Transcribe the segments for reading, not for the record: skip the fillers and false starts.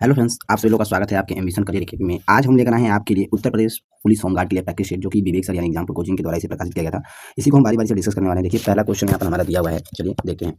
Hello friends, आप सभी लोगों का स्वागत है आपके एम्बिशन करियर एकेडमी में। आज हम लेकर आए हैं आपके लिए उत्तर प्रदेश पुलिस होमगार्ड के लिए प्रैक्टिस शीट, जो कि विवेक सर यानी एग्जाम्पल कोचिंग के द्वारा इसे प्रकाशित किया गया था। इसी को हम बारी-बारी से डिस्कस करने वाले हैं। देखिए, पहला क्वेश्चन यहाँ पर हमारा दिया हुआ है। चलिए देखते हैं।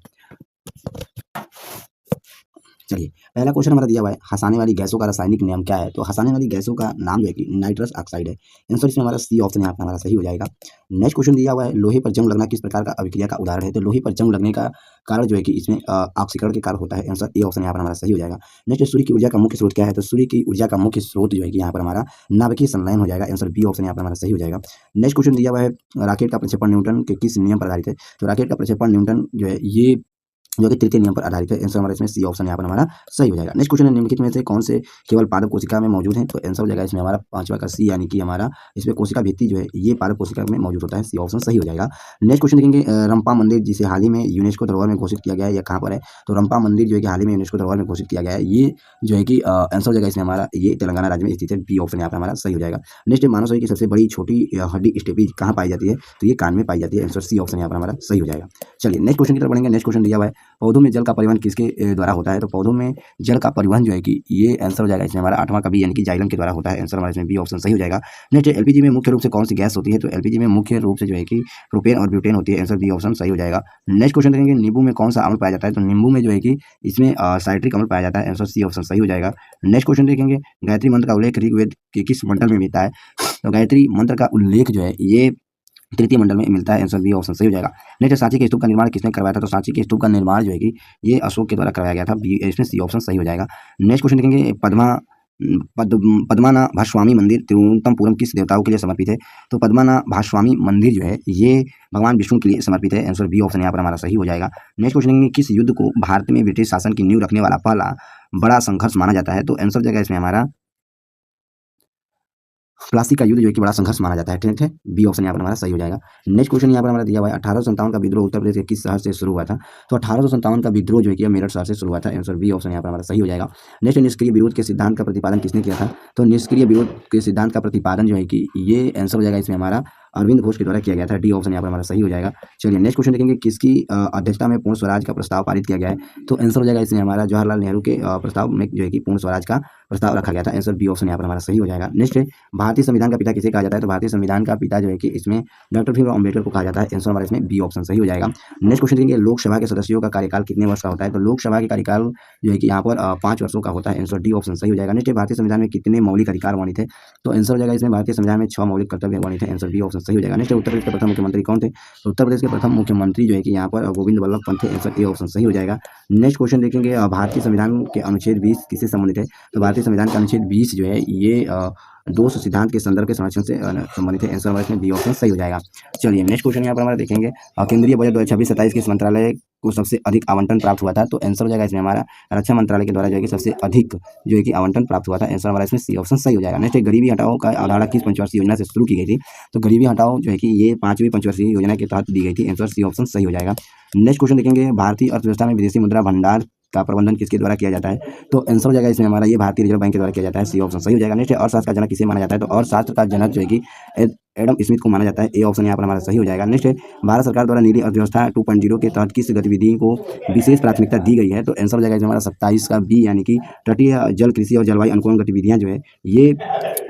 चलिए, पहला क्वेश्चन हमारा दिया हुआ है, हँसाने वाली गैसों का रासायनिक नाम क्या है? तो हँसाने वाली गैसों का नाम जो है कि नाइट्रस ऑक्साइड है। आंसर इसमें हमारा सी ऑप्शन यहाँ पर हमारा सही हो जाएगा। नेक्स्ट क्वेश्चन दिया हुआ है, लोहे पर जंग लगना किस प्रकार का अभिक्रिया का उदाहरण है? तो लोहे पर जंग लगने का कारण जो है कि इसमें ऑक्सीकरण के कारण होता है। आंसर ए ऑप्शन यहाँ पर हमारा सही हो जाएगा। नेक्स्ट, सूर्य की ऊर्जा का मुख्य स्रोत क्या है? तो सूर्य की ऊर्जा का मुख्य स्रोत जो है कि यहाँ पर हमारा नाभिकीय संलयन हो जाएगा। आंसर बी ऑप्शन यहाँ पर हमारा सही हो जाएगा। नेक्स्ट क्वेश्चन दिया हुआ है, रॉकेट का प्रक्षेपण न्यूटन के किस नियम पर आधारित है? तो रॉकेट का प्रक्षेपण न्यूटन जो है ये जो कि तृतीय नियम पर आधारित है। आंसर हमारा इसमें सी ऑप्शन यहाँ पर हमारा सही हो जाएगा। नेक्स्ट क्वेश्चन है, निम्नलिखित में से कौन से केवल पादप कोशिका में मौजूद है? तो आंसर हो जाएगा इसमें हमारा पांचवा का सी, यानी कि हमारा इसमें कोशिका भित्ति जो है ये पादप कोशिका में मौजूद होता है। सी ऑप्शन सही हो जाएगा। नेक्स्ट क्वेश्चन देखेंगे, रंपा मंदिर जिसे हाल ही में यूनेस्को धरोहर में घोषित किया गया है, यह कहाँ पर है? तो रंपा मंदिर जो है कि हाल ही में यूनेस्को धरोहर में घोषित किया गया है, ये जो है कि आंसर हो जाएगा इसमें हमारा ये तेलंगाना राज्य में स्थित है। बी ऑप्शन यहाँ पर हमारा सही हो जाएगा। नेक्स्ट, मानव शरीर की सबसे बड़ी छोटी हड्डी स्टेपीज कहाँ पाई जाती है? तो ये कान में पाई जाती है। आंसर सी ऑप्शन यहाँ पर हमारा सही हो जाएगा। चलिए नेक्स्ट क्वेश्चन की तरफ बढ़ेंगे। नेक्स्ट क्वेश्चन दिया हुआ है, पौधों में जल का परिवहन किसके द्वारा होता है? तो पौधों में जल का परिवहन जो है कि ये आंसर हो जाएगा इसमें हमारा आठवां का बी, यानी कि जाइलम के द्वारा होता है। आंसर हमारा इसमें बी ऑप्शन सही हो जाएगा। नेक्स्ट, एलपीजी में मुख्य रूप से कौन सी गैस होती है? तो एलपीजी में मुख्य रूप से जो है कि प्रोपेन और ब्यूटेन होती है। आंसर बी ऑप्शन सही हो जाएगा। नेक्स्ट क्वेश्चन देखेंगे, नींबू में कौन सा अम्ल पाया जाता है? तो नींबू में जो है कि इसमें साइट्रिक अम्ल पाया जाता है। आंसर सी ऑप्शन सही हो जाएगा। नेक्स्ट क्वेश्चन देखेंगे, गायत्री मंत्र का उल्लेख ऋग्वेद के किस मंडल में मिलता है? तो गायत्री मंत्र का उल्लेख जो है ये तृतीय मंडल में मिलता है। आंसर बी ऑप्शन सही हो जाएगा। नेक्स्ट, सांची के स्तूप का निर्माण किसने करवाया था? तो सांची के स्तूप का निर्माण जो है कि ये अशोक के द्वारा करवाया गया था। बी इसमें सी ऑप्शन सही हो जाएगा। नेक्स्ट क्वेश्चन देखेंगे, पद्मनाभस्वामी मंदिर तिरुवनंतपुरम किस देवताओं के लिए समर्पित है? तो पद्मनाभस्वामी मंदिर जो है ये भगवान विष्णु के लिए समर्पित है। आंसर बी ऑप्शन यहाँ पर हमारा सही हो जाएगा। नेक्स्ट क्वेश्चन देखेंगे, किस युद्ध को भारत में ब्रिटिश शासन की नींव रखने वाला पहला बड़ा संघर्ष माना जाता है? तो आंसर जगह इसमें हमारा प्लासी का युद्ध जो है कि बड़ा संघर्ष माना जाता है। ठीक है, बी ऑप्शन यहाँ पर हमारा सही हो जाएगा। नेक्स्ट क्वेश्चन यहाँ पर हमारा दिया हुआ है, 1857 का विद्रोह उत्तर प्रदेश के किस शहर से शुरू हुआ था? तो 1857 का विद्रोह जो है कि मेरठ शहर से शुरू हुआ था। आंसर बी ऑप्शन यहाँ पर हमारा सही हो जाएगा। नेक्स्ट, निष्क्रिय विरोध के सिद्धांत का प्रतिपादन किसने किया था? तो निष्क्रिय विरोध के सिद्धांत का प्रतिपादन जो है कि ये आंसर हो जाएगा इसमें हमारा अरविंद घोष के द्वारा किया गया था। डी ऑप्शन यहाँ पर हमारा सही हो जाएगा। चलिए नेक्स्ट क्वेश्चन देखेंगे, किसकी अध्यक्षता में पूर्ण स्वराज का प्रस्ताव पारित किया गया है? तो आंसर हो जाएगा इसमें हमारा जवाहरलाल नेहरू के प्रस्ताव में जो है कि पूर्ण स्वराज का प्रस्ताव रखा गया था। आंसर बी ऑप्शन यहाँ पर हमारा सही हो जाएगा। नेक्स्ट, भारतीय संविधान का पिता किसे कहा जाता है? तो भारतीय संविधान का पिता जो है कि इसमें डॉक्टर भीमराव अम्बेडकर को कहा जाता है। आंसर हमारा इसमें बी ऑप्शन सही हो जाएगा। नेक्स्ट क्वेश्चन देखेंगे, लोकसभा के सदस्यों का कार्यकाल कितने वर्ष का होता है? तो लोकसभा के कार्यकाल जो है कि यहाँ पर 5 वर्षों का होता है। आंसर डी ऑप्शन सही हो जाएगा। नेक्स्ट, भारतीय संविधान में कितने मौलिक अधिकार वर्णित है? तो आंसर हो जाएगा इसमें भारतीय संविधान में 6 मौलिक कर्तव्य वर्णित है। आंसर बी ऑप्शन सही हो जाएगा। नेक्स्ट, उत्तर प्रदेश के प्रथम मुख्यमंत्री कौन थे? तो उत्तर प्रदेश के प्रथम मुख्यमंत्री जो है कि यहाँ पर गोविंद वल्लभ पंत थे। आंसर ए ऑप्शन सही हो जाएगा। नेक्स्ट क्वेश्चन देखेंगे, भारतीय संविधान के अनुच्छेद 20 किससे संबंधित है? तो भारतीय संविधान का अनुच्छेद 20 जो है ये दोष सिद्धांत के संदर्भ के संरक्षण से संबंधित है। आंसर हमारा इसमें बी ऑप्शन सही हो जाएगा। चलिए नेक्स्ट क्वेश्चन यहाँ पर हमारा देखेंगे, केंद्रीय बजट 2026-27 किस मंत्रालय को सबसे अधिक आवंटन प्राप्त हुआ था? तो आंसर हो जाएगा इसमें हमारा रक्षा मंत्रालय के द्वारा जो है कि सबसे अधिक जो है कि आवंटन प्राप्त हुआ था। आंसर हमारा इसमें सी ऑप्शन सही हो जाएगा। नेक्स्ट, गरीबी हटाओ का अवधारणा किस पंचवर्षीय योजना से शुरू की गई थी? तो गरीबी हटाओ जो है कि ये 5वीं पंचवर्षीय योजना के तहत दी गई थी। आंसर सी ऑप्शन सही हो जाएगा। नेक्स्ट क्वेश्चन देखेंगे, भारतीय अर्थव्यवस्था में विदेशी मुद्रा भंडार का प्रबंधन किसके द्वारा किया जाता है? तो आंसर हो जाएगा इसमें हमारा ये भारतीय रिजर्व बैंक के द्वारा किया जाता है। सी ऑप्शन सही हो जाएगा। नेक्स्ट, अर्थशास्त्र का जनक किसे माना जाता है? तो अर्थशास्त्र का जनक जो है कि एडम स्मिथ को माना जाता है। ए ऑप्शन यहाँ पर हमारा सही हो जाएगा। नेक्स्ट, भारत सरकार द्वारा नीति अर्थव्यवस्था 2.0 के तहत किस गतिविधि को विशेष प्राथमिकता दी गई है? तो आंसर हो जाएगा इसमें हमारा 27 का बी, यानी कि तटीय जल कृषि और जलवायु अनुकूलन गतिविधियां जो है ये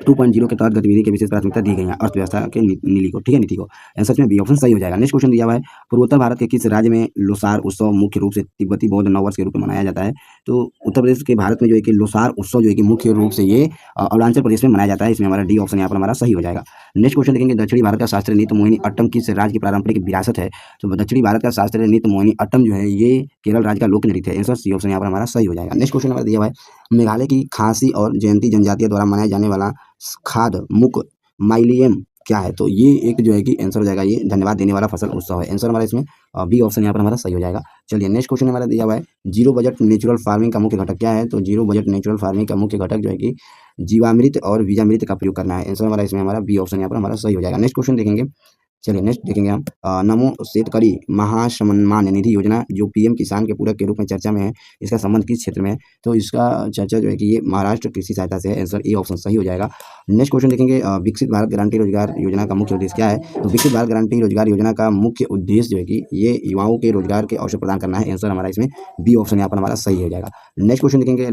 2.0 के तहत गतिविधि की विशेष प्राथमिकता दी गई है अर्थव्यवस्था के नीति को। ठीक है, नीति को। आंसर में बी ऑप्शन सही हो जाएगा। नेक्स्ट क्वेश्चन दिया हुआ है, पूर्वोत्तर भारत के किस राज्य में लोसार उत्सव मुख्य रूप से तिब्बती बौद्ध नववर्ष के रूप में मनाया जाता है? तो उत्तर प्रदेश के भारत में जो है कि लोसार उत्सव जो है कि मुख्य रूप से ये अरुणाचल प्रदेश में मनाया जाता है। इसमें हमारा डी ऑप्शन यहाँ पर हमारा सही हो जाएगा। नेक्स्ट क्वेश्चन देखेंगे, दक्षिणी भारत का शास्त्रीय नृत्य मोहिनी अट्टम किस राज्य की पारंपरिक विरासत है? तो दक्षिणी भारत का शास्त्रीय नृत्य मोहिनी अट्टम जो है ये केरल राज्य का लोक नृत्य है। आंसर सी ऑप्शन यहाँ पर हमारा सही हो जाएगा। नेक्स्ट क्वेश्चन हमारा दिया हुआ है, मेघालय की खासी और जयंती जनजातीय द्वारा मनाया जाने वाला खाद मुक माइलियम क्या है? तो ये एक जो है कि आंसर हो जाएगा ये धन्यवाद देने वाला फसल उत्सव है। आंसर हमारा इसमें बी ऑप्शन यहाँ पर हमारा सही हो जाएगा। चलिए नेक्स्ट क्वेश्चन हमारा दिया हुआ है, जीरो बजट नेचुरल फार्मिंग का मुख्य घटक क्या है? तो जीरो बजट नेचुरल फार्मिंग का मुख्य घटक जो है कि जीवामृत और बीजामृत का प्रयोग करना है। आंसर हमारा इसमें हमारा बी ऑप्शन यहाँ पर हमारा सही हो जाएगा। नेक्स्ट क्वेश्चन देखेंगे, चलिए नेक्स्ट देखेंगे हम नमो शेतकरी महासम्मान निधि योजना जो पीएम किसान के पूरक के रूप में चर्चा में है, इसका संबंध किस क्षेत्र में है? तो इसका चर्चा जो है कि ये महाराष्ट्र कृषि सहायता से है। आंसर ए ऑप्शन सही हो जाएगा। नेक्स्ट क्वेश्चन देखेंगे विकसित भारत गारंटी रोजगार योजना का मुख्य उद्देश्य क्या है? तो विकसित भारत गारंटी रोजगार योजना का मुख्य उद्देश्य जो है कि ये युवाओं के रोजगार के अवसर प्रदान करना है। आंसर हमारा इसमें बी ऑप्शन यहाँ पर हमारा सही हो जाएगा। नेक्स्ट क्वेश्चन देखेंगे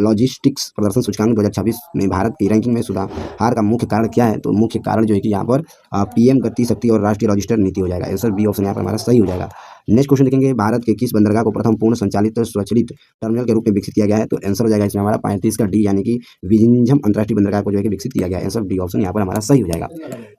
लॉजिस्टिक्स प्रदर्शन सूचकांक 2026 में भारत की रैंकिंग में सुधार का मुख्य कारण क्या है? तो मुख्य कारण जो है कि यहाँ पर पीएम गति शक्ति और राष्ट्रीय लॉजिस्टिक नीति हो जाएगा। आंसर बी ऑप्शन यहाँ पर हमारा सही हो जाएगा। नेक्स्ट क्वेश्चन देखेंगे भारत के किस बंदरगाह को प्रथम पूर्ण संचालित स्वचालित टर्मिनल के रूप में विकसित किया गया है? तो आंसर हो जाएगा इसमें हमारा 35 का डी यानी कि विंझम अंतर्राष्ट्रीय बंदरगाह को जो है कि विकसित किया गया है। आंसर डी ऑप्शन यहाँ पर हमारा सही हो जाएगा।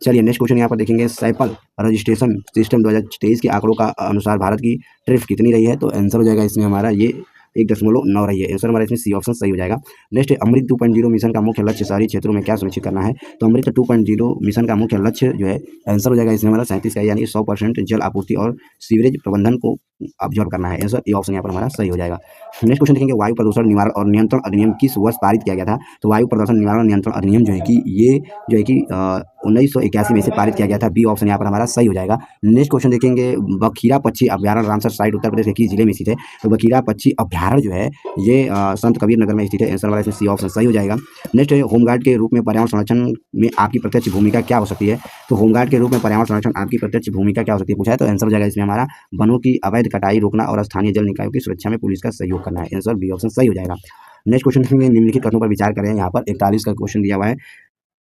चलिए नेक्स्ट क्वेश्चन यहाँ पर देखेंगे सैपल रजिस्ट्रेशन सिस्टम 2023 के आंकड़ों का अनुसार भारत की ट्रिफ कितनी रही है? तो आंसर हो जाएगा इसमें हमारा ये 1.9 रही है। आंसर हमारा इसमें सी ऑप्शन सही हो जाएगा। नेक्स्ट अमृत 2.0 मिशन का मुख्य लक्ष्य शहरी क्षेत्रों में क्या सुनिश्चित करना है? तो अमृत 2.0 मिशन का मुख्य लक्ष्य जो है आंसर हो जाएगा इसमें हमारा 37 का यानी 100% जल आपूर्ति और सीवरेज प्रबंधन को ऑब्जर्व करना है। आंसर ए ऑप्शन यहाँ पर हमारा सही हो जाएगा। नेक्स्ट क्वेश्चन देखेंगे वायु प्रदूषण निवारण और नियंत्रण अधिनियम किस वर्ष पारित किया गया था? तो वायु प्रदूषण निवारण नियंत्रण अधिनियम जो है कि ये जो है कि 1981 में से पारित किया गया था। बी ऑप्शन यहाँ पर हमारा सही हो जाएगा। नेक्स्ट क्वेश्चन देखेंगे बखीरा पक्षी अभ्यारण्य रामसर साइट उत्तर प्रदेश के किस जिले में स्थित है? तो बखीरा पक्षी अभ्यारण्य जो है ये संत कबीर नगर में स्थित है। आंसर हमारा इसमें सी ऑप्शन सही हो जाएगा। नेक्स्ट होमगार्ड के रूप में पर्यावरण संरक्षण में आपकी प्रत्यक्ष भूमिका क्या हो सकती है? तो होमगार्ड के रूप में पर्यावरण संरक्षण आपकी प्रत्यक्ष भूमिका क्या हो सकती है पूछा है, तो आंसर हो जाएगा इसमें हमारा वनों की अवैध कटाई रोकना और स्थानीय जल निकायों की सुरक्षा में पुलिस का सहयोग करना है। आंसर बी ऑप्शन सही हो जाएगा। नेक्स्ट क्वेश्चन देखेंगे निम्नलिखित कथनों पर विचार करें। यहाँ पर 41 का क्वेश्चन दिया हुआ है।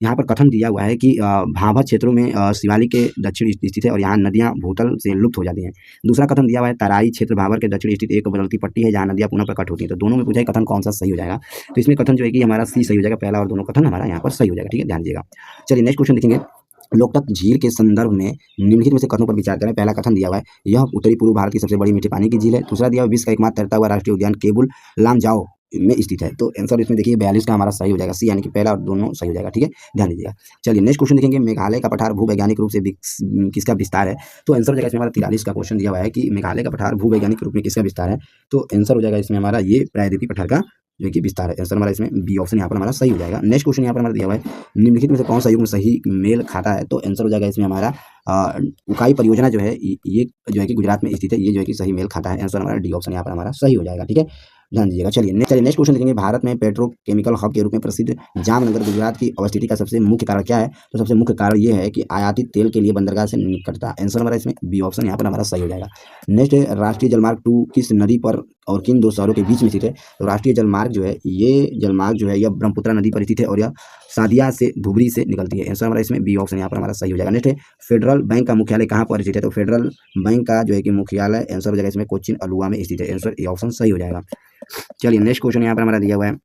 यहाँ पर कथन दिया हुआ है कि भाभा क्षेत्रों में शिवालिक के दक्षिण स्थित है और यहाँ नदियाँ भूतल से लुप्त हो जाती हैं। दूसरा कथन दिया हुआ है तराई क्षेत्र भाबर के दक्षिण स्थित एक बदलती पट्टी है जहाँ नदियाँ पुनः प्रकट होती हैं। तो दोनों में पूछा है कथन कौन सा सही हो जाएगा? तो इसमें कथन जो है कि हमारा सी सही हो जाएगा, पहला और दोनों कथन हमारा यहाँ पर सही हो जाएगा। ठीक है, ध्यान दीजिएगा। चलिए नेक्स्ट क्वेश्चन देखेंगे लोकतक झील के संदर्भ में निम्नलिखित में से कथनों पर विचार करें। पहला कथन दिया हुआ है यह उत्तरी पूर्व भारत की सबसे बड़ी मीठे पानी की झील है। दूसरा दिया हुआ विश्व का एकमात्र तैरता हुआ राष्ट्रीय उद्यान केबुल लामजाओ में स्थित है। तो आंसर इसमें देखिए 42 का हमारा सही हो जाएगा, सी यानी कि पहला और दोनों सही हो जाएगा। ठीक है, ध्यान दीजिएगा। चलिए नेक्स्ट क्वेश्चन देखेंगे मेघालय का पठार भूवैज्ञानिक रूप से किसका विस्तार है? तो आंसर हो जाएगा इसमें हमारा 43 का क्वेश्चन दिया हुआ है कि मेघालय का पठार भूवैज्ञानिक रूप में किसका विस्तार है? तो आंसर हो जाएगा इसमें हमारा ये प्रायद्वीपीय पठार का जो कि विस्तार है। आंसर हमारा इसमें बी ऑप्शन यहाँ पर हमारा सही हो जाएगा। नेक्स्ट क्वेश्चन यहाँ पर हमारा दिया हुआ है निम्नलिखित में से कौन सा युग्म सही मेल खाता है? तो आंसर हो जाएगा इसमें हमारा उकाई परियोजना जो है ये जो है कि गुजरात में स्थित है, ये जो है कि सही मेल खाता है। आंसर हमारा डी ऑप्शन यहाँ पर हमारा सही हो जाएगा। ठीक है, ध्यान दीजिएगा। चलिए नेक्स्ट क्वेश्चन देखेंगे भारत में पेट्रोकेमिकल हब के रूप में प्रसिद्ध जामनगर गुजरात की अवस्थिति का सबसे मुख्य कारण क्या है? तो सबसे मुख्य कारण ये है कि आयातित तेल के लिए बंदरगाह से निकटता। आंसर हमारा इसमें बी ऑप्शन यहाँ पर हमारा सही हो जाएगा। नेक्स्ट राष्ट्रीय जलमार्ग 2 किस नदी पर और किन दो शहरों के बीच में स्थित है? तो राष्ट्रीय जलमार्ग जो है ये जलमार्ग जो है यह ब्रह्मपुत्र नदी पर स्थित है और यह सादिया से धुबरी से निकलती है। आंसर हमारा इसमें बी ऑप्शन यहाँ पर हमारा सही हो जाएगा। नेक्स्ट फेडरल बैंक का मुख्यालय कहाँ पर स्थित है? तो फेडरल बैंक का जो है कि मुख्यालय आंसर हो जाएगा इसमें कोचिन अलुवा में स्थित है। आंसर ए ऑप्शन सही हो जाएगा। चलिए नेक्स्ट क्वेश्चन यहाँ पर हमारा दिया हुआ है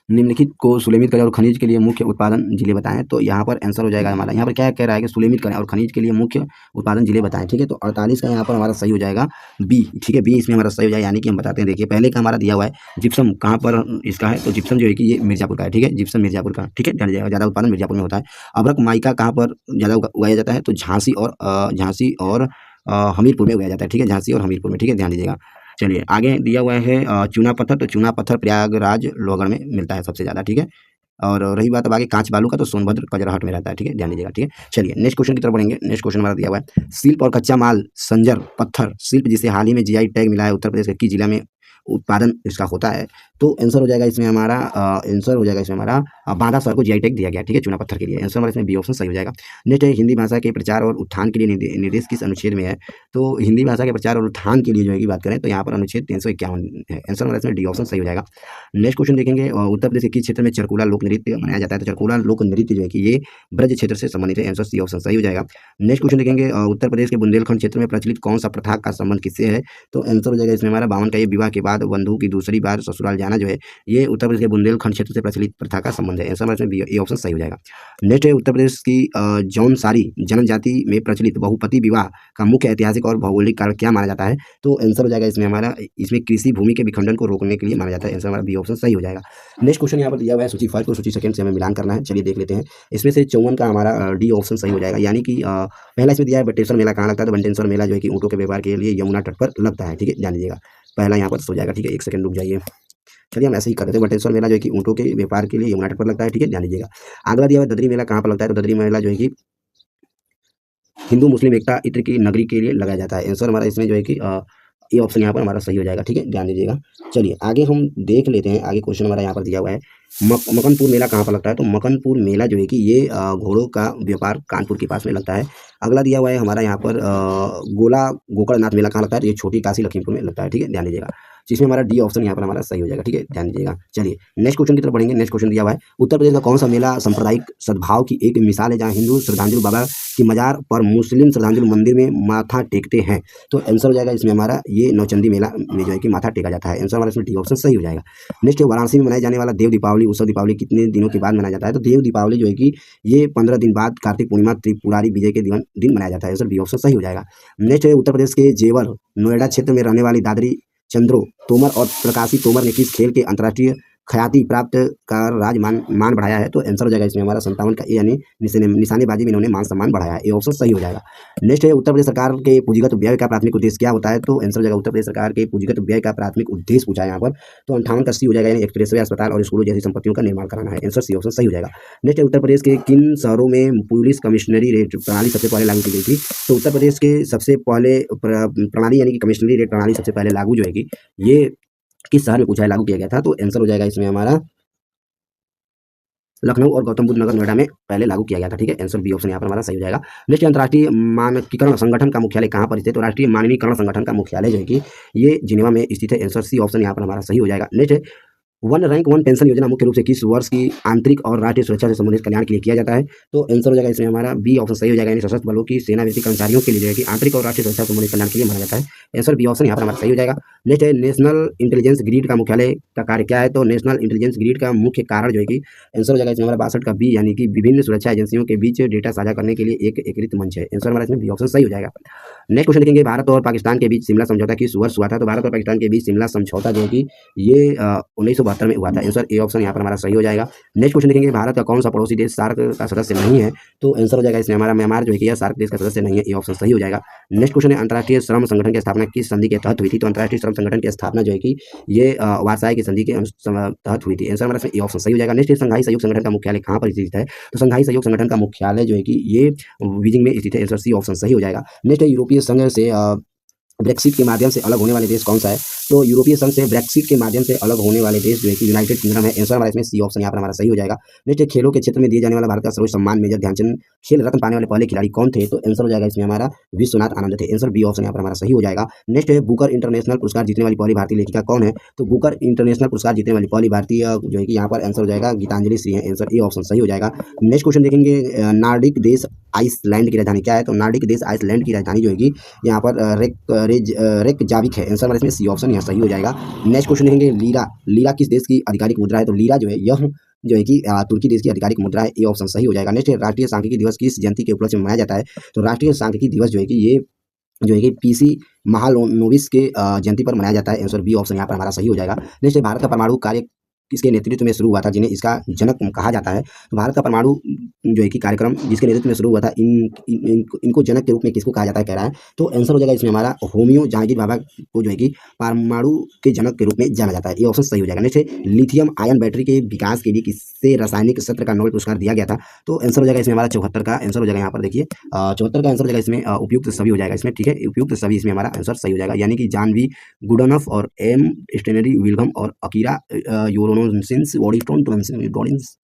निम्नलिखित को सुलेमित करें और खनिज के लिए मुख्य उत्पादन जिले बताएं। तो यहाँ पर आंसर हो जाएगा हमारा, यहाँ पर क्या कह रहा है कि सुलेमित करें और खनिज के लिए मुख्य उत्पादन जिले बताएं। ठीक है, तो 48 का यहाँ पर हमारा सही हो जाएगा बी। ठीक है, बी इसमें हमारा सही हो जाएगा, यानी कि हम बताते हैं। देखिए पहले का हमारा दिया हुआ है जिप्सम कहाँ पर इसका है? तो जिप्सम जो है कि ये मिर्जापुर का है। ठीक है, जिप्सम मिर्जापुर का। ठीक है, ध्यान दीजिएगा, ज़्यादा उत्पादन मिर्जापुर में होता है। अभ्रक माइका कहाँ पर ज़्यादा उगाया जाता है? तो झांसी और हमीरपुर में उगाया जाता है। ठीक है, झांसी और हमीरपुर में। ठीक है, ध्यान दीजिएगा। चलिए आगे दिया हुआ है चूना पत्थर। तो चूना पत्थर प्रयागराज लोहगढ़ में मिलता है सबसे ज़्यादा। ठीक है, और रही बात अब आगे कांच बालू का, तो सोनभद्र कजराहट में रहता है। ठीक है, ध्यान दीजिएगा। ठीक है, चलिए नेक्स्ट क्वेश्चन की तरफ बढ़ेंगे। नेक्स्ट क्वेश्चन हमारा दिया हुआ है शिल्प और कच्चा माल संजर पत्थर शिल्प जिसे हाल ही में जीआई टैग मिला है उत्तर प्रदेश के किस जिला में उत्पादन इसका होता है? तो आंसर हो जाएगा इसमें हमारा बांदा शहर को जीआई टैग दिया गया। ठीक है, चूना पत्थर के लिए। आंसर हमारा इसमें बी ऑप्शन सही हो जाएगा। नेक्स्ट है हिंदी भाषा के प्रचार और उत्थान के लिए निर्देश किस अनुच्छेद में है? तो हिंदी भाषा के प्रचार और उत्थान के लिए जो है कि बात करें तो यहाँ पर अनुच्छेद 351 है। आंसर हमारा इसमें डी ऑप्शन सही हो जाएगा। नेक्स्ट क्वेश्चन देखेंगे उत्तर प्रदेश के किस क्षेत्र में चरकुला लोक नृत्य मनाया जाता है? तो चरकुला लोक नृत्य जो है कि ये ब्रज क्षेत्र से संबंधित है। आंसर सी ऑप्शन सही हो जाएगा। नेक्स्ट क्वेश्चन देखेंगे उत्तर प्रदेश के बुंदेलखंड क्षेत्र में प्रचलित कौन सा प्रथा का संबंध किससे है? तो आंसर हो जाएगा इसमें हमारा 52 का ये विवाह के बाद बंधु की दूसरी बार ससुराल जाना जो है ये उत्तर प्रदेश के बुंदेलखंड क्षेत्र से प्रचलित प्रथा का संबंध है। आंसर हमारा ए ऑप्शन सही हो जाएगा। नेक्स्ट है उत्तर प्रदेश की जौनसारी जनजाति में प्रचलित बहुपति विवाह का मुख्य ऐतिहासिक और भौगोलिक कारण क्या माना जाता है? तो आंसर हो जाएगा इसमें हमारा इसमें कृषि भूमि के विखंडन को रोकने के लिए माना जाता है। आंसर हमारा बी ऑप्शन सही हो जाएगा। नेक्स्ट क्वेश्चन यहाँ पर दिया हुआ है सूची 1 को सूची 2 से हमें मिलान करना है। चलिए देख लेते हैं। इसमें से 54 का हमारा डी ऑप्शन सही हो जाएगा, यानी कि पहला इसमें दिया है बटेश्वर मेला कहाँ लगता है? तो बटेश्वर मेला जो है कि ऊँटों के व्यापार के लिए यमुना तट पर लगता है। ठीक है, ध्यान दीजिएगा, पहला यहाँ पर हो जाएगा। ठीक है, 1 सेकंड रुक जाइए। चलिए हम ऐसे ही कर देते हैं। बटेश्वर मेला जो है कि ऊँटों के व्यापार के लिए यमुना तट पर लगता है। ठीक है, ध्यान दीजिएगा। अगला दिया हुआ ददरी मेला कहाँ पर लगता है? तो ददरी मेला जो है कि हिंदू मुस्लिम एकता इत्र की नगरी के लिए लगाया जाता है। आंसर हमारा इसमें जो है कि ये ऑप्शन यहाँ पर हमारा सही हो जाएगा। ठीक है, ध्यान दीजिएगा। चलिए आगे हम देख लेते हैं। आगे क्वेश्चन हमारा यहाँ पर दिया हुआ है, मकनपुर मेला कहाँ पर लगता है? तो मकनपुर मेला जो है कि ये घोड़ों का व्यापार कानपुर के पास में लगता है। अगला दिया हुआ है हमारा यहाँ पर गोला गोकर्णनाथ मेला कहाँ लगता है? तो ये छोटी काशी लखीमपुर में लगता है। ठीक है, ध्यान दीजिएगा। जिसमें हमारा डी ऑप्शन यहाँ पर हमारा सही हो जाएगा। ठीक है, ध्यान दीजिएगा। चलिए नेक्स्ट क्वेश्चन की तरफ बढ़ेंगे। नेक्स्ट क्वेश्चन दिया हुआ है, उत्तर प्रदेश का कौन सा मेला सांप्रदायिक सद्भाव की एक मिसाल है, जहाँ हिंदू श्रद्धांजलि बाबा की मजार पर मुस्लिम श्रद्धांजलि मंदिर में माथा टेकते हैं? तो आंसर हो जाएगा इसमें हमारा ये नौचंदी मेला में जो है कि माथा टेका जाता है। आंसर हमारा इसमें डी ऑप्शन सही हो जाएगा। नेक्स्ट है, वाराणसी में मनाए जाने वाला देव दीपावली उत्सव दीपावली कितने दिनों के बाद मनाया जाता है? तो देव दीपावली जो है कि ये 15 दिन बाद कार्तिक पूर्णिमा त्रिपुरारी विजय के दिन मनाया जाता है। आंसर बी ऑप्शन सही हो जाएगा। नेक्स्ट है, उत्तर प्रदेश के जेवर नोएडा क्षेत्र में रहने वाली दादरी चंद्रो तोमर और प्रकाशी तोमर ने किस खेल के अंतर्राष्ट्रीय ख्याति प्राप्त कर मान बढ़ाया है? तो आंसर हो जाएगा इसमें हमारा 57 का, यानी निशानेबाजी में इन्होंने मान सम्मान बढ़ाया है। ये ऑप्शन सही हो जाएगा। नेक्स्ट है, उत्तर प्रदेश सरकार के पूंजीगत व्यय का प्राथमिक उद्देश्य क्या होता है? तो आंसर हो जाएगा उत्तर प्रदेश सरकार के पूंजीगत व्यय का प्राथमिक उद्देश्य पूछा है यहाँ पर। तो 58 का सी हो जाएगा, यानी एक्सप्रेसवे, अस्पताल और स्कूलों जैसी संपत्तियों का निर्माण कराना है। आंसर सी ऑप्शन सही हो जाएगा। नेक्स्ट है, उत्तर प्रदेश के किन शहरों में पुलिस कमिश्नरी रेट प्रणाली सबसे पहले लागू की गई थी? तो उत्तर प्रदेश के सबसे पहले प्रणाली यानी कि कमिश्नरी रेट प्रणाली सबसे पहले लागू जो है कि ये किस शहर में पूछा है, लागू किया गया था? तो आंसर हो जाएगा इसमें हमारा लखनऊ और गौतम बुद्ध नगर नोएडा में पहले लागू किया गया था। ठीक है, आंसर बी ऑप्शन यहाँ पर हमारा सही हो जाएगा। नेक्स्ट, अंतर्राष्ट्रीय मानकीकरण संगठन का मुख्यालय कहाँ पर स्थित है? तो राष्ट्रीय मानकीकरण संगठन का मुख्यालय जो है कि ये जिनेवा में स्थित है। आंसर सी ऑप्शन यहाँ पर हमारा सही हो जाएगा। Next, one rank one pension योजना मुख्य रूप से किस वर्ष की आंतरिक और राष्ट्रीय सुरक्षा से संबंधित कल्याण के लिए किया जाता है? तो आंसर हो जाएगा इसमें हमारा बी ऑप्शन सही हो जाएगा, यानी सशस्त्र बलों की सेनाभर्ती कर्मचारियों के लिए जो है कि आंतरिक और राष्ट्रीय सुरक्षा से संबंधित कल्याण के लिए माना जाता है। आंसर बी ऑप्शन यहाँ पर हमारा सही हो जाएगा। नेक्स्ट है, नेशनल इंटेलिजेंस ग्रिड का मुख्यालय का कार्य क्या है? तो नेशनल इंटेलिजेंस ग्रिड का मुख्य कारण जो है कि आंसर हो जाएगा इसमें हमारा 62 का बी, यानी कि विभिन्न सुरक्षा एजेंसियों के बीच डेटा साझा करने के लिए एक एकीकृत मंच है। आंसर हमारा इसमें बी ऑप्शन सही हो जाएगा। नेक्स्ट क्वेश्चन देखेंगे, भारत और पाकिस्तान के बीच शिमला समझौता किस वर्ष हुआ था? तो भारत और पाकिस्तान के बीच शिमला समझौता जो है कि ये 1972 में हुआ था। आंसर ए ऑप्शन यहाँ पर हमारा सही हो जाएगा। नेक्स्ट क्वेश्चन देखेंगे, भारत का कौन सा पड़ोसी देश सार्क का सदस्य नहीं है? तो आंसर हो जाएगा इसमें हमारा म्यांमार जो है कि यह सार्क देश का सदस्य नहीं है। ए ऑप्शन सही हो जाएगा। नेक्स्ट क्वेश्चन है, अंतर्राष्ट्रीय श्रम संगठन की स्थापना किस संधि के तहत हुई थी? तो अंतर्राष्ट्रीय श्रम संगठन की स्थापना जो है कि ये वार्साई की संधि के तहत हुई थी। आंसर हमारा इसमें ए ऑप्शन सही हो जाएगा। नेक्स्ट, संघाई सहयोग संगठन का मुख्यालय कहाँ पर स्थित है? तो संघाई सहयोग संगठन का मुख्यालय जो है कि ये बीजिंग में स्थित है। आंसर सी ऑप्शन सही हो जाएगा। नेक्स्ट है, यूरोपीय संघ से ब्रेक्सिट के माध्यम से अलग होने वाले देश कौन सा है? तो यूरोपीय संघ से ब्रेक्सिट के माध्यम से अलग होने वाले देश जो है कि यूनाइटेड किंगडम है। आंसर हमारा इसमें सी ऑप्शन यहाँ पर हमारा सही हो जाएगा। नेक्स्ट, खेलों के क्षेत्र में दिए जाने वाला भारत का सर्वोच्च सम्मान मेजर ध्यानचंद खेल रत्न पाने वाले पहले खिलाड़ी कौन थे? तो आंसर हो जाएगा इसमें हमारा विश्वनाथ आनंद थे। आंसर बी ऑप्शन यहाँ पर हमारा सही हो जाएगा। नेक्स्ट है, बुकर इंटरनेशनल पुरस्कार जीतने वाली पहली भारतीय लेखिका कौन है? तो बुकर इंटरनेशनल पुरस्कार जीतने वाली पहली भारतीय जो है कि यहाँ पर आंसर हो जाएगा गीतांजलि श्री है। आंसर ए ऑप्शन सही हो जाएगा। नेक्स्ट क्वेश्चन देखेंगे, नार्डिक देश आइसलैंड की राजधानी क्या है? तो नार्डिक देश आइसलैंड की राजधानी जो है कि यहाँ पर रेकजाविक है। आंसर हमारा इसमें सी ऑप्शन यहाँ सही हो जाएगा। नेक्स्ट क्वेश्चन देखेंगे, लीरा किस देश की आधिकारिक मुद्रा है? तो लीरा जो है यह जो है कि तुर्की देश की आधिकारिक मुद्रा है। ये ऑप्शन सही हो जाएगा। नेक्स्ट, राष्ट्रीय सांख्यिकी दिवस किस जयंती के उपलक्ष्य में मनाया जाता है? तो राष्ट्रीय सांख्यिकी दिवस जो है कि ये जो है कि पीसी महालोनोविस के जयंती पर मनाया जाता है। आंसर बी ऑप्शन यहाँ पर हमारा सही हो जाएगा। नेक्स्ट, भारत का परमाणु कार्य किसके नेतृत्व में शुरू हुआ था, जिन्हें इसका जनक कहा जाता है? तो भारत का परमाणु जो है कि कार्यक्रम जिसके नेतृत्व में शुरू हुआ था, इनको जनक के रूप में किसको कहा जाता है कह रहा है? तो आंसर हो जाएगा इसमें हमारा होमियो जहांगीर बाबा को जो है कि परमाणु के जनक के रूप में जाना जाता है। ये ऑप्शन सही हो जाएगा। नेक्स्ट, लिथियम आयन बैटरी के विकास के लिए किससे रासायनिक शस्त्र का नोबेल पुरस्कार दिया गया था? तो आंसर हो जाएगा इसमें हमारा 74 का आंसर हो जाएगा। यहाँ पर देखिए 74 का आंसर हो जाएगा इसमें उपयुक्त सभी हो जाएगा इसमें। ठीक है, उपयुक्त सभी इसमें हमारा आंसर सही हो जाएगा, यानी कि जॉन वी गुडनफ और एम स्टेनरी विल्गम और अकीरा योरोनोसिंस वॉडिंस।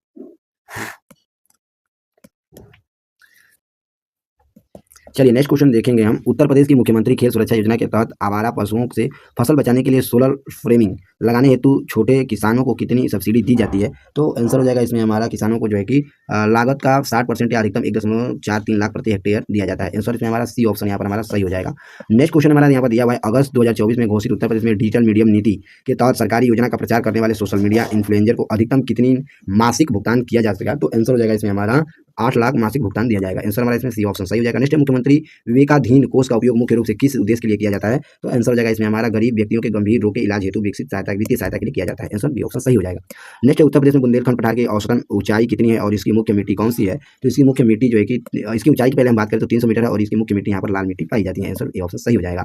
चलिए नेक्स्ट क्वेश्चन देखेंगे हम, उत्तर प्रदेश की मुख्यमंत्री खेत सुरक्षा योजना के तहत आवारा पशुओं से फसल बचाने के लिए सोलर फ्रेमिंग लगाने हेतु छोटे किसानों को कितनी सब्सिडी दी जाती है? तो आंसर हो जाएगा इसमें हमारा किसानों को जो है कि लागत का 60% या अधिकतम 1.43 लाख प्रति हेक्टेयर दिया जाता है। आंसर इसमें हमारा सी ऑप्शन यहाँ पर हमारा सही हो जाएगा। नेक्स्ट क्वेश्चन हमारा यहाँ पर दिया हुआ है, अगस्त 2024 में घोषित उत्तर प्रदेश में डिजिटल मीडियम नीति के तहत सरकारी योजना का प्रचार करने वाले सोशल मीडिया इन्फ्लुएंसर को अधिकतम कितनी मासिक भुगतान किया जा सकेगा? तो आंसर हो जाएगा इसमें हमारा 8 लाख मासिक भुगतान दिया जाएगा। आंसर हमारा इसमें सी ऑप्शन सही हो जाएगा। नेक्स्ट, मुख्यमंत्री विवेकाधीन कोष का उपयोग मुख्य रूप से किस उद्देश्य के लिए किया जाता है? तो आंसर हो जाएगा इसमें हमारा गरीब व्यक्तियों के गंभीर रोग के इलाज हेतु विकसित सहायता वित्तीय सहायता के लिए किया जाता है। आंसर बी ऑप्शन सही हो जाएगा। नेक्स्ट, उत्तर प्रदेश में बुंदेलखंड पठार की औसतन ऊंचाई कितनी है और इसकी मुख्य मिट्टी कौन सी है? तो इसकी मुख्य मिट्टी जो है कि इसकी ऊंचाई की पहले हम बात करें तो 300 मीटर है और इसकी मुख्य मिट्टी यहाँ पर लाल मिट्टी पाई जाती है। आंसर ए ऑप्शन सही हो जाएगा।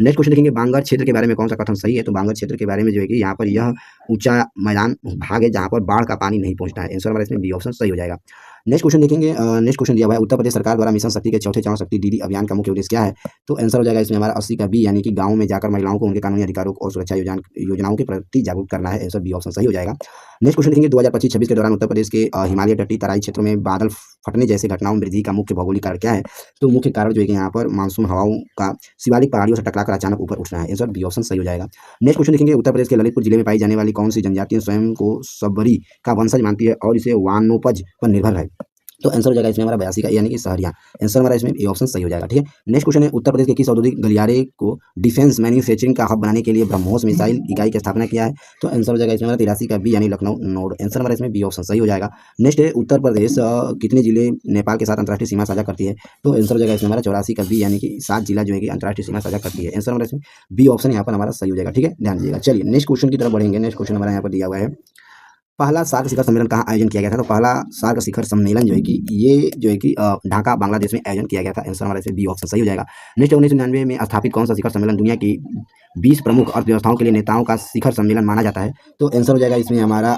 नेक्स्ट क्वेश्चन देखेंगे, बांगर क्षेत्र के बारे में कौन सा कथन सही है? तो बांगर क्षेत्र के बारे में जो है कि यहाँ पर यह ऊंचा मैदान भाग है जहाँ पर बाढ़ का पानी नहीं पहुँचता है। आंसर हमारा इसमें बी ऑप्शन सही हो जाएगा। नेक्स्ट क्वेश्चन देखेंगे। नेक्स्ट क्वेश्चन दिया हुआ है उत्तर प्रदेश सरकार द्वारा मिशन शक्ति के चौथे चरण शक्ति दीदी अभियान का मुख्य उद्देश्य क्या है? तो आंसर हो जाएगा इसमें हमारा 80 का बी, यानी कि गाँव में जाकर महिलाओं को उनके कानूनी अधिकारों और सुरक्षा योजनाओं के प्रति जागरूक करना है। आंसर बी ऑप्शन सही हो जाएगा। नेक्स्ट क्वेश्चन देखेंगे 2025-26 के दौरान उत्तर प्रदेश के हिमालय तटीय तराई क्षेत्रों में बादल फटने जैसे घटनाओं में वृद्धि का मुख्य भौगोलिक कारण क्या है? तो मुख्य कारण जो है कि यहाँ पर मानसून हवाओं का शिवालिक पहाड़ियों से टकराकर अचानक ऊपर उठना है। आंसर बी ऑप्शन सही हो जाएगा। नेक्स्ट क्वेश्चन देखेंगे उत्तर प्रदेश के ललितपुर जिले में पाई जाने वाली कौन सी जनजाति स्वयं को सबरी का वंशज मानती है और इसे वानोपज पर निर्भर है? तो आंसर हो जाएगा इसमें हमारा 82 का, यानी कि सहरिया। आंसर हमारा इसमें ए ऑप्शन सही हो जाएगा। ठीक है। नेक्स्ट क्वेश्चन है उत्तर प्रदेश के किस औद्योगिक गलियारे को डिफेंस मैन्युफैक्चरिंग का हब बनाने के लिए ब्रह्मोस मिसाइल इकाई की स्थापना किया है? तो आंसर हो जाएगा इसमें हमारा 83 का बी, यानी लखनऊ नोड। आंसर हमारा इसमें बी ऑप्शन सही हो जाएगा। नेक्स्ट है उत्तर प्रदेश कितने जिले नेपाल के साथ अंतर्राष्ट्रीय सीमा साझा करती है? तो आंसर हो जाएगा इसमें हमारा 84 का बी, यानी कि 7 जिला जो है कि अंतर्राष्ट्रीय सीमा साझा करती है। आंसर हमारा इसमें बी ऑप्शन यहाँ पर हमारा सही हो जाएगा। ठीक है, ध्यान दीजिएगा। चलिए नेक्स्ट क्वेश्चन की तरफ बढ़ेंगे। नेक्स्ट क्वेश्चन हमारा यहाँ पर दिया हुआ है पहला सार्क शिखर सम्मेलन कहाँ आयोजन किया गया था? तो पहला सार्क शिखर सम्मेलन जो है कि ये जो है कि ढाका बांग्लादेश में आयोजन किया गया था। आंसर हमारा इसमें बी ऑप्शन सही हो जाएगा। नेक्स्ट 1999 में स्थापित कौन सा शिखर सम्मेलन दुनिया की 20 प्रमुख अर्थव्यवस्थाओं के लिए नेताओं का शिखर सम्मेलन माना जाता है? तो आंसर हो जाएगा इसमें हमारा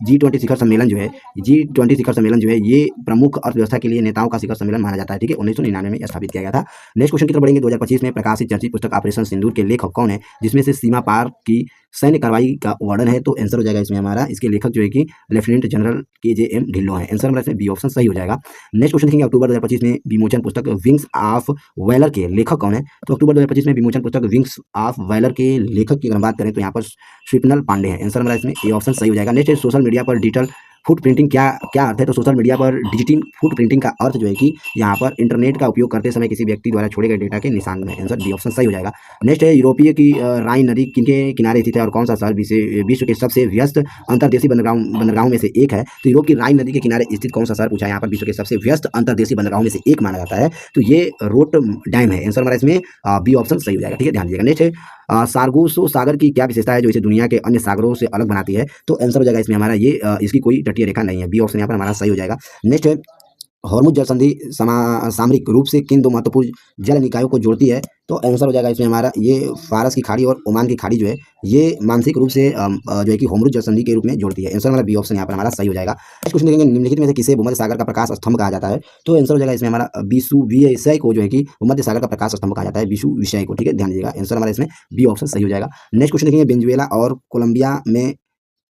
G20 शिखर सम्मेलन जो है, G20 शिखर सम्मेलन जो है ये प्रमुख अर्थव्यवस्था के लिए नेताओं का शिखर सम्मेलन माना जाता है। ठीक है, 1999 में स्थापित किया गया था। नेक्स्ट क्वेश्चन की तरफ बढ़ेंगे। 2025 में प्रकाशित चर्चित पुस्तक ऑपरेशन सिंदूर के लेखक कौन है, जिसमें से सीमा पार की सैन्य कार्रवाई का वर्णन है? तो आंसर हो जाएगा इसमें हमारा, इसके लेखक जो है कि लेफ्टिनेंट जनरल KJM ढिल्लों है। आंसर हमारा इसमें बी ऑप्शन सही हो जाएगा। नेक्स्ट क्वेश्चन देखेंगे अक्टूबर 2025 में विमोचन पुस्तक विंग्स ऑफ वैलर के लेखक कौन है? तो अक्टूबर 2025 में विमोचन पुस्तक विंग्स ऑफ वैलर के लेखक की अगर बात करें तो यहाँ पर स्वप्निल पांडे हैं। आंसर हमारा इसमें ए ऑप्शन सही हो जाएगा। नेक्स्ट सोशल मीडिया पर डिजिटल फुट प्रिंटिंग क्या क्या अर्थ है? तो सोशल मीडिया पर डिजिटल फुट प्रिंटिंग का अर्थ जो है कि यहाँ पर इंटरनेट का उपयोग करते समय किसी व्यक्ति द्वारा छोड़े गए डेटा के निशान में। आंसर बी ऑप्शन सही हो जाएगा। नेक्स्ट है यूरोपीय की राइन नदी किनके किनारे स्थित है और कौन सा शहर विश्व के सबसे व्यस्त अंतर्देशीय बंदरगाहों में से एक है? तो यूरोप की राइन नदी के किनारे स्थित कौन सा शहर पूछा है? यहाँ पर विश्व के सबसे व्यस्त अंतर्देशीय बंदरगाहों में से एक माना जाता है, तो ये रोटरडैम है। आंसर हमारा इसमें बी ऑप्शन सही हो जाएगा। ठीक है, ध्यान दीजिएगा। नेक्स्ट है सार्गोसो सागर की क्या विशेषता है जो इसे दुनिया के अन्य सागरों से अलग बनाती है? तो आंसर हो जाएगा इसमें हमारा ये इसकी कोई तटीय रेखा नहीं है। बी ऑप्शन यहाँ पर हमारा सही हो जाएगा। नेक्स्ट है हॉर्मुज जल संधि सामरिक रूप से किन दो महत्वपूर्ण जल निकायों को जोड़ती है? तो आंसर हो जाएगा इसमें हमारा ये फारस की खाड़ी और ओमान की खाड़ी जो है ये मानसिक रूप से जो है कि हॉर्मुज जल संधि के रूप में जोड़ती है। आंसर हमारा बी ऑप्शन यहाँ पर हमारा सही हो जाएगा। नेक्स्ट क्वेश्चन देखेंगे निम्नलिखित में से किसे भूमध्य सागर का प्रकाश स्तंभ कहा जाता है? तो आंसर हो जाएगा इसमें हमारा विषुवविषय को जो है कि भूमध्य सागर का प्रकाश स्तंभ कहा जाता है, विषुवविषय को। ठीक है, ध्यान दीजिएगा। आंसर हमारा इसमें बी ऑप्शन सही हो जाएगा। नेक्स्ट क्वेश्चन देखेंगे वेनेजुएला और कोलंबिया में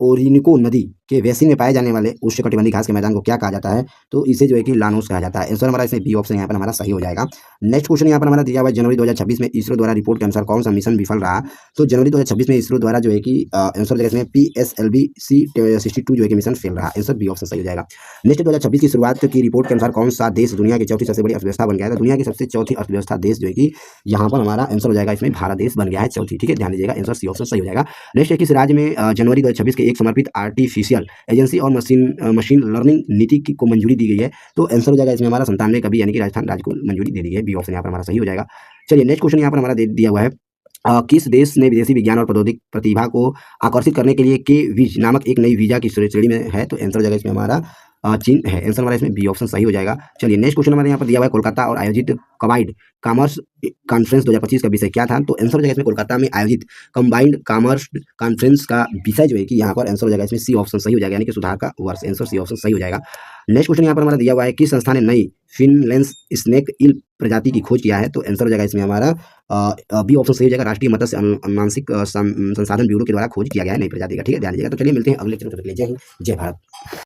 ओरिनिको नदी के बेसिन में पाए जाने वाले उष्णकटिबंधीय घास के मैदान को क्या कहा जाता है? तो इसे जो है कि लानोस कहा जाता है। आंसर हमारा इसमें बी ऑप्शन यहाँ पर हमारा सही हो जाएगा। नेक्स्ट क्वेश्चन यहाँ पर हमारा दिया हुआ है जनवरी 2026 में इसरो द्वारा रिपोर्ट के अनुसार कौन सा मिशन विफल रहा? तो जनवरी 2026 में इसरो द्वारा जो है कि आंसर इसमें PSLV-C62 जो है कि मिशन फेल रहा। आंसर बी ऑप्शन सही हो जाएगा। नेक्स्ट 2026 की शुरुआत की रिपोर्ट के अनुसार कौन सा देश दुनिया की चौथी सबसे बड़ी अर्थव्यवस्था बन गया है? दुनिया की सबसे चौथी अर्थव्यवस्था देश जो है कि यहाँ पर हमारा आंसर हो जाएगा इसमें भारत देश बन गया है चौथी। ठीक है, ध्यान दीजिएगा। आंसर सी ऑप्शन सही हो जाएगा। नेक्स्ट है किस राज्य में जनवरी 2026 के एक समर्पित आर्टिफिशियल एजेंसी और मशीन लर्निंग नीति को मंजूरी दी गई है? तो आंसर हो जाएगा इसमें हमारा 97 का बी, यानी कि राजस्थान राज्य को मंजूरी दे दी है। बी ऑप्शन यहाँ पर हमारा सही हो जाएगा। चलिए नेक्स्ट क्वेश्चन यहाँ पर हमारा दिया हुआ है किस देश ने विदेशी विज्ञान और प्रौद्योगिक प्रतिभा को आकर्षित करने के लिए के विज नामक एक नई वीजा की श्रेणी में है? तो आंसर हो जाएगा इसमें हमारा चीन है। आंसर हमारा इसमें बी ऑप्शन सही हो जाएगा। चलिए नेक्स्ट क्वेश्चन हमारे यहाँ पर दिया हुआ है कोलकाता और आयोजित कंबाइंड कॉमर्स कॉन्फ्रेंस 2025 का विषय क्या था? तो आंसर हो जाएगा इसमें कोलकाता में आयोजित कंबाइंड कॉमर्स कॉन्फ्रेंस का विषय जो है कि यहाँ पर आंसर हो जाएगा इसमें सी ऑप्शन सही हो जाएगा, यानी कि सुधार का वर्ष। आंसर सी ऑप्शन सही हो जाएगा। नेक्स्ट क्वेश्चन यहाँ पर हमारा दिया हुआ है किस संस्था ने नई फिनलैंड स्नेक ईल प्रजाति की खोज किया है? तो आंसर हो जाएगा इसमें हमारा बी ऑप्शन सही हो जाएगा। राष्ट्रीय मत्स्य अनुवांशिक संसाधन ब्यूरो के द्वारा खोज किया गया है नई प्रजाति का। ठीक है, ध्यान दीजिएगा। तो चलिए मिलते हैं अगले लेक्चर में। जय हिंद, जय भारत।